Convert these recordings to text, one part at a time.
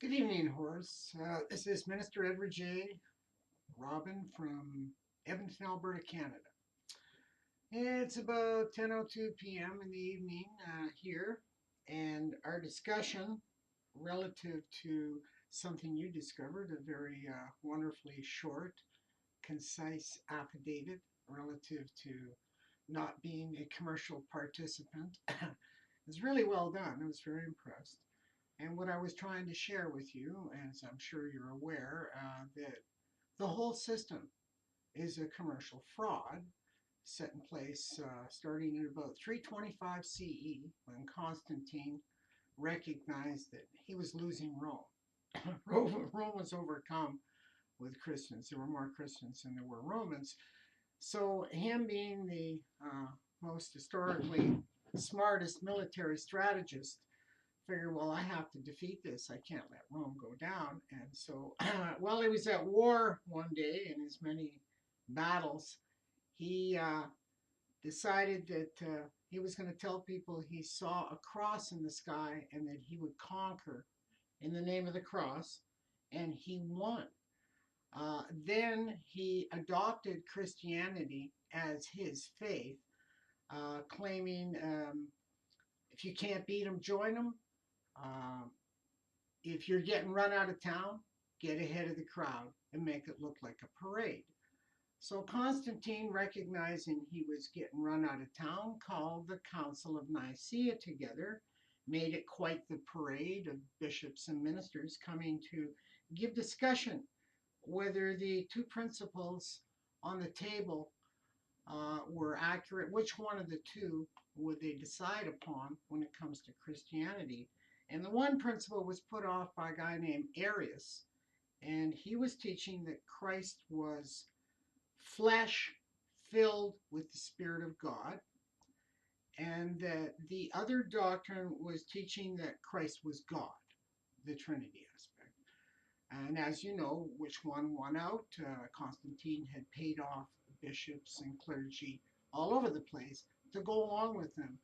Good evening, Hors. This is Minister Edward J. Robin from Edmonton, Alberta, Canada. It's about 10:02 p.m. in the evening here, and our discussion relative to something you discovered, a very wonderfully short, concise affidavit relative to not being a commercial participant, is really well done. I was very impressed. And what I was trying to share with you, as I'm sure you're aware, that the whole system is a commercial fraud set in place starting in about 325 CE when Constantine recognized that he was losing Rome. Rome was overcome with Christians. There were more Christians than there were Romans. So, him being the most historically smartest military strategist figured, well, I have to defeat this. I can't let Rome go down. And so, while he was at war one day in his many battles, he decided that he was going to tell people he saw a cross in the sky and that he would conquer in the name of the cross, and he won. Then he adopted Christianity as his faith, claiming if you can't beat them, join them. Um, if you're getting run out of town, get ahead of the crowd and make it look like a parade. So Constantine, recognizing he was getting run out of town, called the Council of Nicaea together, made it quite the parade of bishops and ministers coming to give discussion whether the two principles on the table were accurate, which one of the two would they decide upon when it comes to Christianity. And the one principle was put off by a guy named Arius, and he was teaching that Christ was flesh filled with the Spirit of God, and that the other doctrine was teaching that Christ was God, the Trinity aspect. And as you know, which one won out? Constantine had paid off bishops and clergy all over the place to go along with him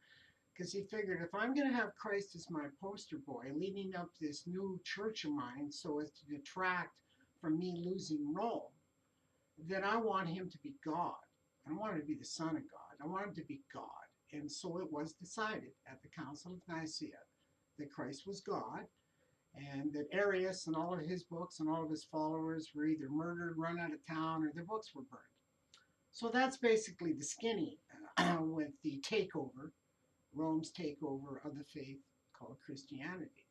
because he figured if I'm going to have Christ as my poster boy leading up this new church of mine so as to detract from me losing Rome, then I want him to be God. I don't want him to be the Son of God. I want him to be God. And so it was decided at the Council of Nicaea that Christ was God, and that Arius and all of his books and all of his followers were either murdered, run out of town, or their books were burned. So that's basically the skinny with the takeover, Rome's takeover of the faith called Christianity.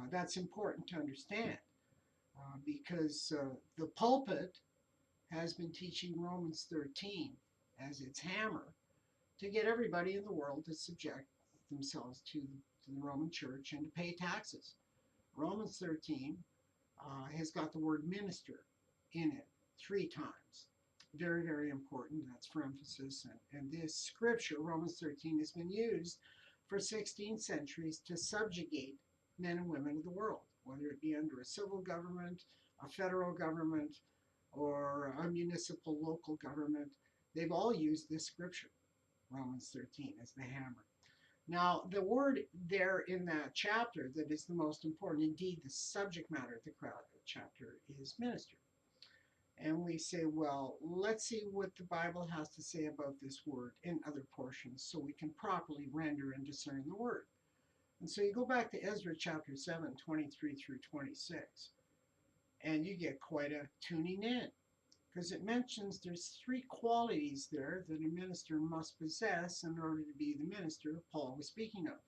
That's important to understand because the pulpit has been teaching Romans 13 as its hammer to get everybody in the world to subject themselves to the Roman Church and to pay taxes. Romans 13 has got the word minister in it 3 times. Very, very important. That's for emphasis. And this scripture, Romans 13, has been used for 16 centuries to subjugate men and women of the world, whether it be under a civil government, a federal government, or a municipal local government. They've all used this scripture, Romans 13, as the hammer. Now, the word there in that chapter that is the most important, indeed, the subject matter of the chapter is minister. And we say, well, let's see what the Bible has to say about this word in other portions so we can properly render and discern the word. And so you go back to Ezra chapter 7, 23 through 26, and you get quite a tuning in because it mentions there's 3 qualities there that a minister must possess in order to be the minister Paul was speaking of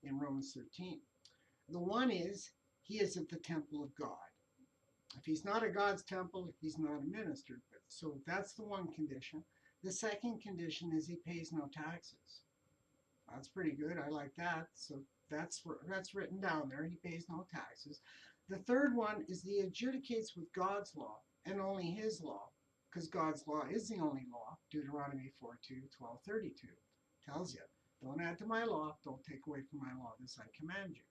in Romans 13. The one is he is at the temple of God. If he's not at God's temple, he's not a minister. So that's the one condition. The second condition is he pays no taxes. That's pretty good. I like that. So that's written down there. He pays no taxes. The third one is he adjudicates with God's law and only his law, because God's law is the only law. Deuteronomy 4:2, 12:32 tells you, don't add to my law, don't take away from my law, this I command you.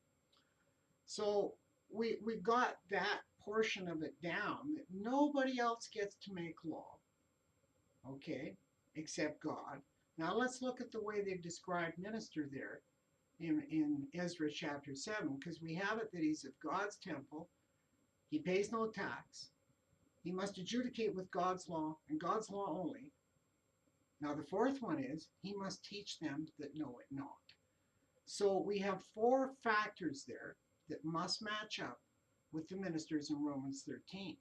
So we've got that portion of it down that nobody else gets to make law, okay, except God. Now let's look at the way they've described minister there in Ezra chapter 7, because we have it that he's of God's temple, he pays no tax, he must adjudicate with God's law and God's law only. Now, the fourth one is he must teach them that know it not. So we have four factors there that must match up with the ministers in Romans 13.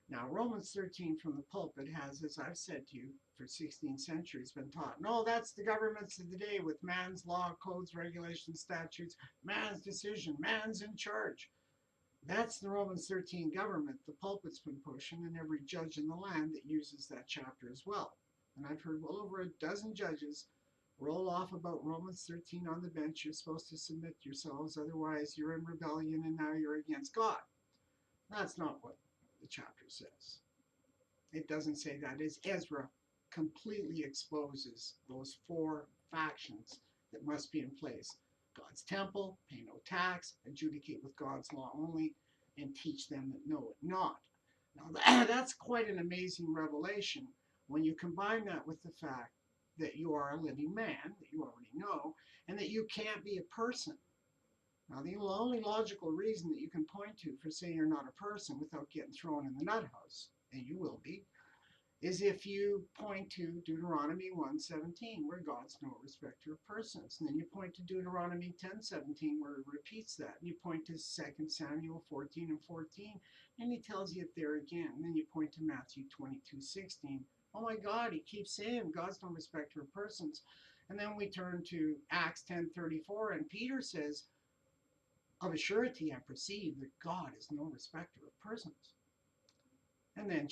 Now, Romans 13 from the pulpit has, as I've said to you, for 16 centuries been taught, no, that's the governments of the day with man's law, codes, regulations, statutes, man's decision, man's in charge. That's the Romans 13 government the pulpit's been pushing, and every judge in the land that uses that chapter as well. And I've heard well over a dozen judges roll off about Romans 13 on the bench. You're supposed to submit yourselves, otherwise you're in rebellion and now you're against God. That's not what the chapter says. It doesn't say that. It's Ezra completely exposes those four factions that must be in place. God's temple, pay no tax, adjudicate with God's law only, and teach them that know it not. Now, that's quite an amazing revelation when you combine that with the fact that you are a living man, that you already know, and that you can't be a person. Now, the only logical reason that you can point to for saying you're not a person without getting thrown in the nut house, and you will be, is if you point to Deuteronomy 1:17, where God's no respecter of persons. And then you point to Deuteronomy 10:17, where it repeats that. And you point to 2 Samuel 14:14, and he tells you it there again. And then you point to Matthew 22:16. Oh my God, he keeps saying God's no respecter of persons. And then we turn to Acts 10:34, and Peter says, of a surety I perceive that God is no respecter of persons. And then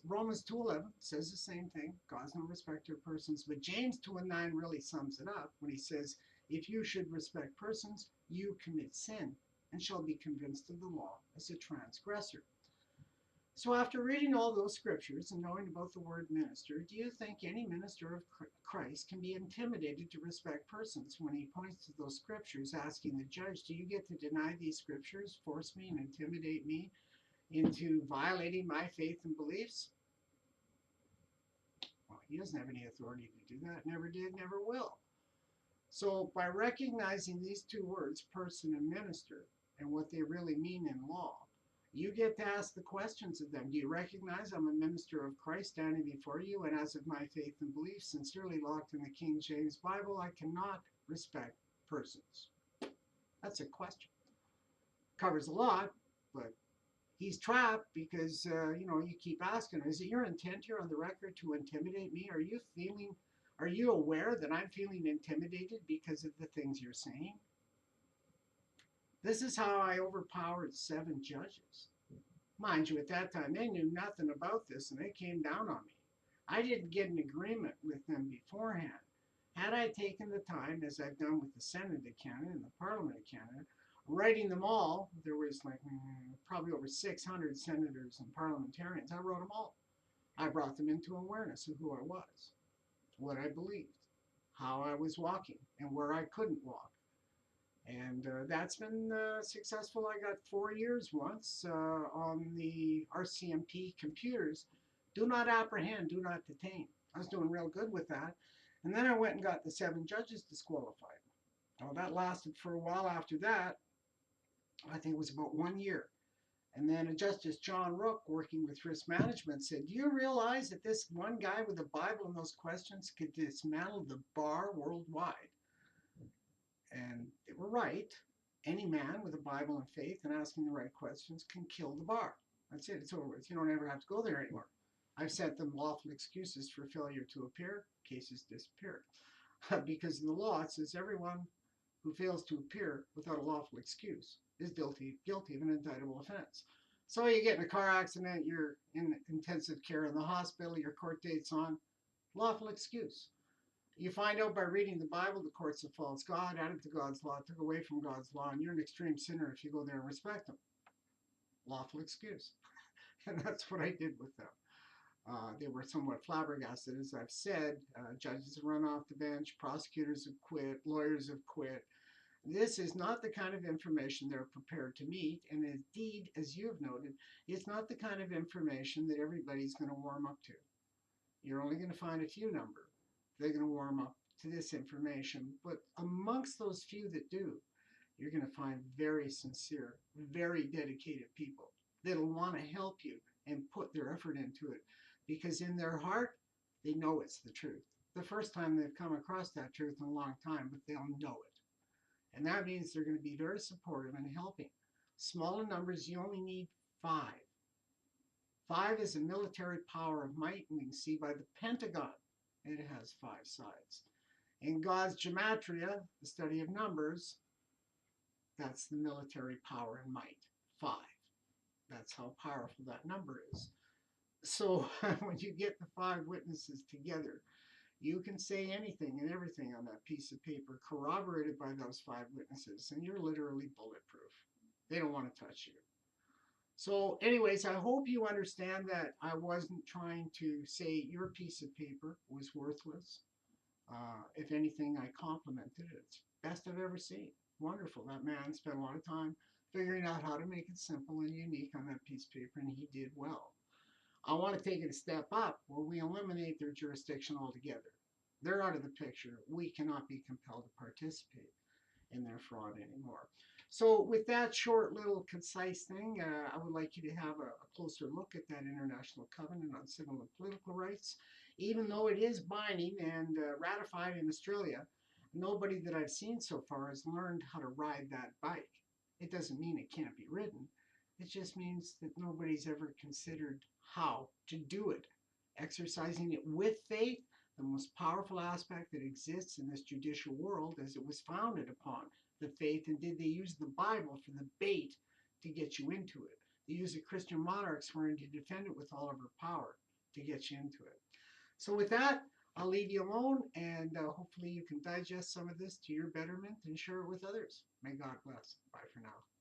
Romans 2:11 says the same thing. God's no respecter of persons. But James 2:9 really sums it up when he says, if you should respect persons, you commit sin and shall be convinced of the law as a transgressor. So after reading all those scriptures and knowing about the word minister, do you think any minister of Christ can be intimidated to respect persons when he points to those scriptures, asking the judge, do you get to deny these scriptures, force me and intimidate me into violating my faith and beliefs? Well, he doesn't have any authority to do that, never did, never will. So by recognizing these two words, person and minister, and what they really mean in law, you get to ask the questions of them. Do you recognize I'm a minister of Christ standing before you, and as of my faith and beliefs, sincerely locked in the King James Bible, I cannot respect persons? That's a question. Covers a lot, but he's trapped because, you keep asking, is it your intent here on the record to intimidate me? Are you aware that I'm feeling intimidated because of the things you're saying? This is how I overpowered 7 judges. Mind you, at that time, they knew nothing about this and they came down on me. I didn't get an agreement with them beforehand. Had I taken the time, as I've done with the Senate of Canada and the Parliament of Canada, writing them all, there was probably over 600 senators and parliamentarians. I wrote them all. I brought them into awareness of who I was, what I believed, how I was walking, and where I couldn't walk. And that's been successful. I got 4 years once on the RCMP computers. Do not apprehend, do not detain. I was doing real good with that. And then I went and got the 7 judges disqualified. Well, that lasted for a while after that. I think it was about 1 year. And then Justice John Rook, working with risk management, said, do you realize that this one guy with a Bible and those questions could dismantle the bar worldwide? And they were right. Any man with a Bible and faith and asking the right questions can kill the bar. That's it. It's over with. You don't ever have to go there anymore. I've sent them lawful excuses for failure to appear. Cases disappear. Because in the law, it says everyone who fails to appear without a lawful excuse is guilty of an indictable offense. So you get in a car accident, you're in intensive care in the hospital, your court date's on, lawful excuse. You find out by reading the Bible, the court's a false God, added to God's law, took away from God's law, and you're an extreme sinner if you go there and respect them. Lawful excuse. And that's what I did with them. They were somewhat flabbergasted, as I've said. Judges have run off the bench, prosecutors have quit, lawyers have quit. This is not the kind of information they're prepared to meet, and indeed, as you've noted, it's not the kind of information that everybody's going to warm up to. You're only going to find a few number they're going to warm up to this information, but amongst those few that do, you're going to find very sincere, very dedicated people that'll want to help you and put their effort into it because in their heart, they know it's the truth. The first time they've come across that truth in a long time, but they'll know it. And that means they're going to be very supportive and helping. Smaller numbers, you only need five. Five is a military power of might, and we can see by the Pentagon, it has five sides. In God's gematria, the study of numbers, that's the military power and might. Five. That's how powerful that number is. So when you get the five witnesses together, you can say anything and everything on that piece of paper corroborated by those five witnesses, and you're literally bulletproof. They don't want to touch you. So anyways, I hope you understand that I wasn't trying to say your piece of paper was worthless. If anything, I complimented it. It's best I've ever seen. Wonderful. That man spent a lot of time figuring out how to make it simple and unique on that piece of paper, and he did well. I want to take it a step up where we eliminate their jurisdiction altogether. They're out of the picture. We cannot be compelled to participate in their fraud anymore. So with that short little concise thing, I would like you to have a closer look at that International Covenant on Civil and Political Rights. Even though it is binding and ratified in Australia, nobody that I've seen so far has learned how to ride that bike. It doesn't mean it can't be ridden. It just means that nobody's ever considered how to do it. Exercising it with faith, the most powerful aspect that exists in this judicial world, as it was founded upon the faith. And did they use the Bible for the bait to get you into it? They used the Christian monarchs for to defend it with all of her power to get you into it. So with that, I'll leave you alone, and hopefully you can digest some of this to your betterment and share it with others. May God bless. Bye for now.